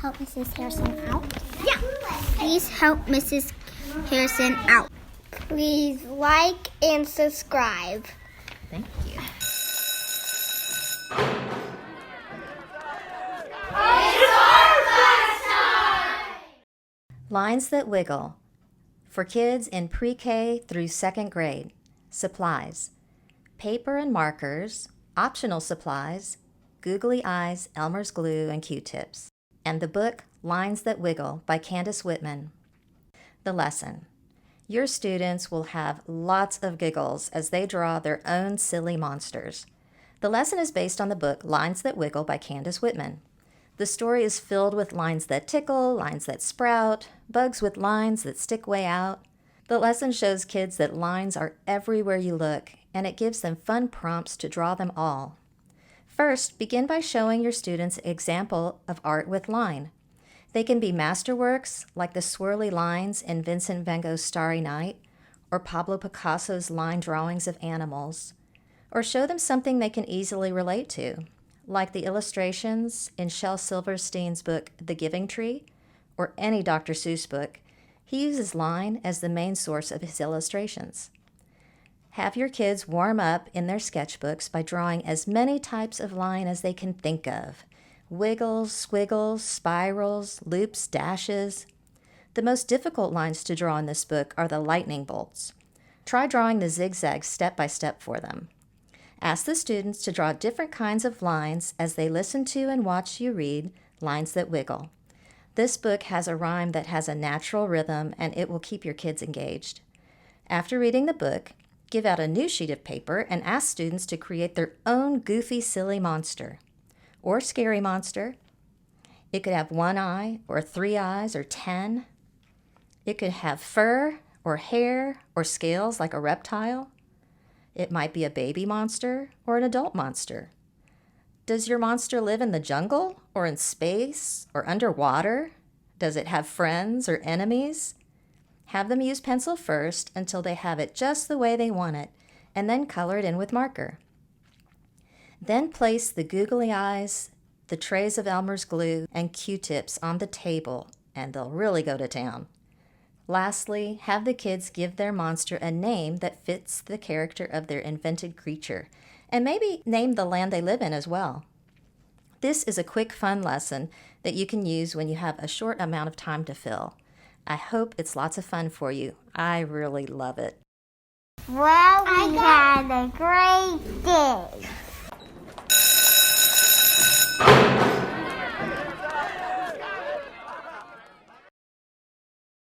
help Mrs. Harrison out? Yeah. Please help Mrs. Harrison out. Please like and subscribe. Thank you. Lines that wiggle. For kids in pre-K through 2nd grade. Supplies. Paper and markers, optional supplies, googly eyes, Elmer's glue, and Q-tips. And the book Lines That Wiggle by Candace Whitman. The lesson. Your students will have lots of giggles as they draw their own silly monsters. The lesson is based on the book Lines That Wiggle by Candace Whitman. The story is filled with lines that tickle, lines that sprout, bugs with lines that stick way out. The lesson shows kids that lines are everywhere you look, and it gives them fun prompts to draw them all. First, begin by showing your students an example of art with line. They can be masterworks like the swirly lines in Vincent van Gogh's Starry Night, or Pablo Picasso's line drawings of animals, or show them something they can easily relate to, like the illustrations in Shel Silverstein's book The Giving Tree, or any Dr. Seuss book. He uses line as the main source of his illustrations. Have your kids warm up in their sketchbooks by drawing as many types of line as they can think of. Wiggles, squiggles, spirals, loops, dashes. The most difficult lines to draw in this book are the lightning bolts. Try drawing the zigzags step by step for them. Ask the students to draw different kinds of lines as they listen to and watch you read Lines That Wiggle. This book has a rhyme that has a natural rhythm, and it will keep your kids engaged. After reading the book, give out a new sheet of paper and ask students to create their own goofy, silly monster or scary monster. It could have 1 eye or 3 eyes or 10. It could have fur or hair or scales like a reptile. It might be a baby monster or an adult monster. Does your monster live in the jungle or in space or underwater? Does it have friends or enemies? Have them use pencil first until they have it just the way they want it, and then color it in with marker. Then place the googly eyes, the trays of Elmer's glue, and Q-tips on the table, and they'll really go to town. Lastly, have the kids give their monster a name that fits the character of their invented creature, and maybe name the land they live in as well. This is a quick, fun lesson that you can use when you have a short amount of time to fill. I hope it's lots of fun for you. I really love it. Well, we had a great day.